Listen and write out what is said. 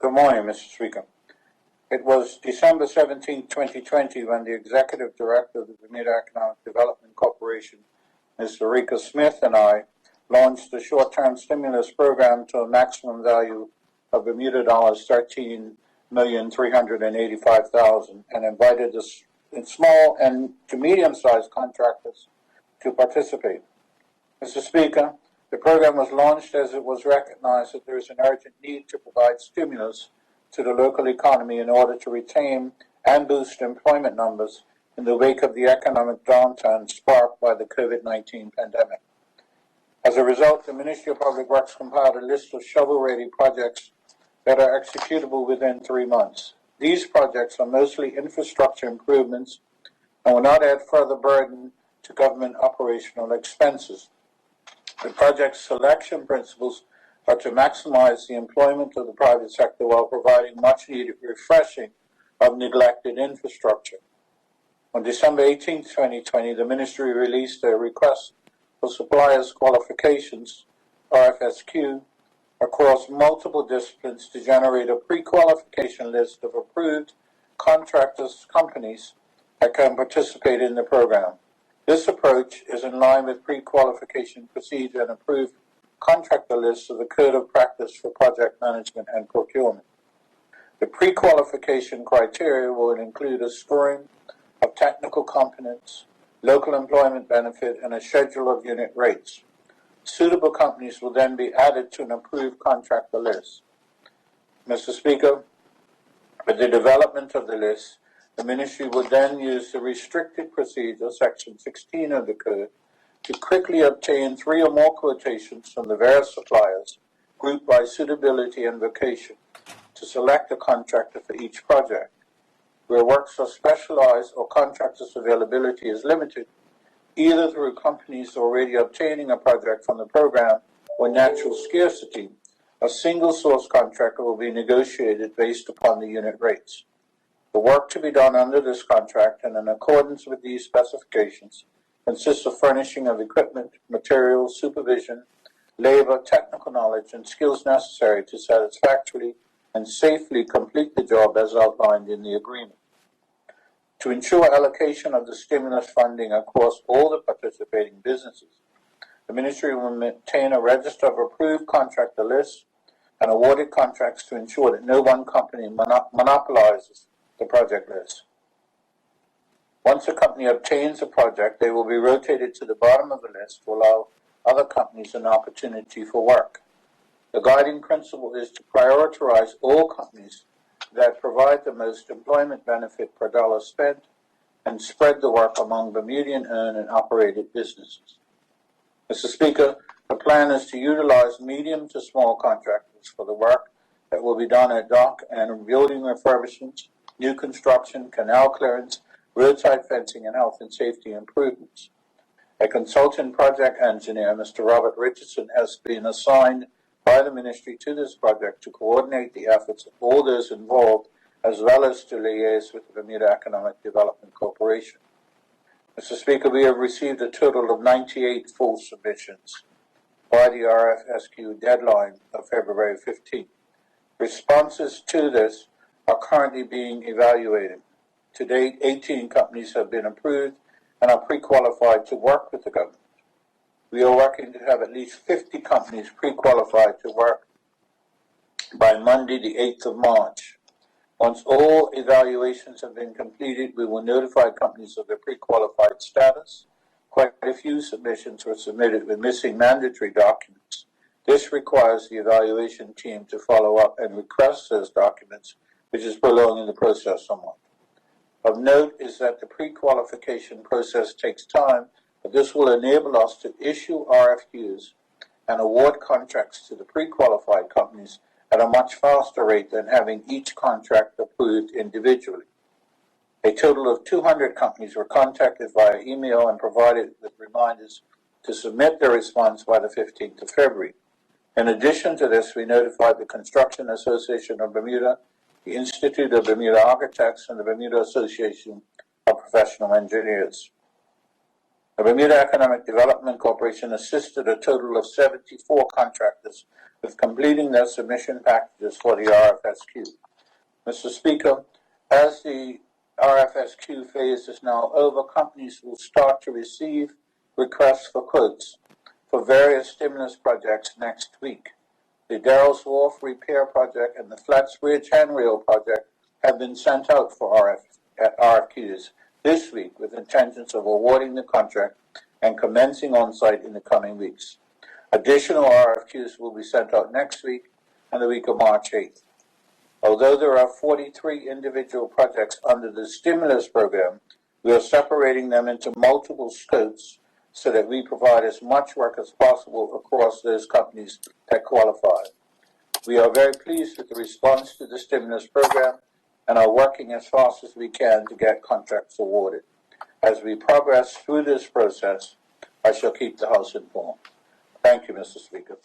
Good morning, Mr. Speaker. It was December 17, 2020, when the Executive Director of the Bermuda Economic Development Corporation, Mr. Rika Smith, and I launched a short-term stimulus program to a maximum value of Bermuda dollars $13,385,000 and invited the small and to medium-sized contractors to participate. Mr. Speaker, the program was launched as it was recognized that there is an urgent need to provide stimulus to the local economy in order to retain and boost employment numbers in the wake of the economic downturn sparked by the COVID-19 pandemic. As a result, the Ministry of Public Works compiled a list of shovel-ready projects that are executable within 3 months. These projects are mostly infrastructure improvements and will not add further burden to government operational expenses. The project selection principles are to maximize the employment of the private sector while providing much-needed refreshing of neglected infrastructure. On December 18, 2020, the Ministry released a request for suppliers' qualifications, RFSQ, across multiple disciplines to generate a pre-qualification list of approved contractors' companies that can participate in the program. This approach is in line with pre-qualification procedure and approved contractor lists of the Code of Practice for Project Management and Procurement. The pre-qualification criteria will include a scoring of technical competence, local employment benefit, and a schedule of unit rates. Suitable companies will then be added to an approved contractor list. Mr. Speaker, with the development of the list, the Ministry would then use the restricted procedure, Section 16 of the Code, to quickly obtain 3 or more quotations from the various suppliers, grouped by suitability and vocation, to select a contractor for each project. Where works are specialized or contractors' availability is limited, either through companies already obtaining a project from the program or natural scarcity, a single-source contractor will be negotiated based upon the unit rates. The work to be done under this contract and in accordance with these specifications consists of furnishing of equipment, materials, supervision, labor, technical knowledge, and skills necessary to satisfactorily and safely complete the job as outlined in the agreement. To ensure allocation of the stimulus funding across all the participating businesses, the Ministry will maintain a register of approved contractor lists and awarded contracts to ensure that no one company monopolizes the project list. Once a company obtains a project, they will be rotated to the bottom of the list to allow other companies an opportunity for work. The guiding principle is to prioritize all companies that provide the most employment benefit per dollar spent and spread the work among Bermudian-owned and operated businesses. Mr. Speaker, the plan is to utilize medium to small contractors for the work that will be done at dock and building refurbishments, new construction, canal clearance, roadside fencing, and health and safety improvements. A consultant project engineer, Mr. Robert Richardson, has been assigned by the Ministry to this project to coordinate the efforts of all those involved, as well as to liaise with the Bermuda Economic Development Corporation. Mr. Speaker, we have received a total of 98 full submissions by the RFSQ deadline of February 15. Responses to this are currently being evaluated. To date, 18 companies have been approved and are pre-qualified to work with the government. We are working to have at least 50 companies pre-qualified to work by Monday, the 8th of March. Once all evaluations have been completed, we will notify companies of their pre-qualified status. Quite a few submissions were submitted with missing mandatory documents. This requires the evaluation team to follow up and request those documents, which is prolonging the process somewhat. Of note is that the pre-qualification process takes time, but this will enable us to issue RFQs and award contracts to the pre-qualified companies at a much faster rate than having each contract approved individually. A total of 200 companies were contacted via email and provided with reminders to submit their response by the 15th of February. In addition to this, we notified the Construction Association of Bermuda, the Institute of Bermuda Architects, and the Bermuda Association of Professional Engineers. The Bermuda Economic Development Corporation assisted a total of 74 contractors with completing their submission packages for the RFSQ. Mr. Speaker, as the RFSQ phase is now over, companies will start to receive requests for quotes for various stimulus projects next week. The Darrell's Wharf Repair Project and the Flats Bridge Handrail Project have been sent out for RFQs this week with intentions of awarding the contract and commencing on-site in the coming weeks. Additional RFQs will be sent out next week and the week of March 8th. Although there are 43 individual projects under the stimulus program, we are separating them into multiple scopes so that we provide as much work as possible across those companies that qualify. We are very pleased with the response to the stimulus program and are working as fast as we can to get contracts awarded. As we progress through this process, I shall keep the House informed. Thank you, Mr. Speaker.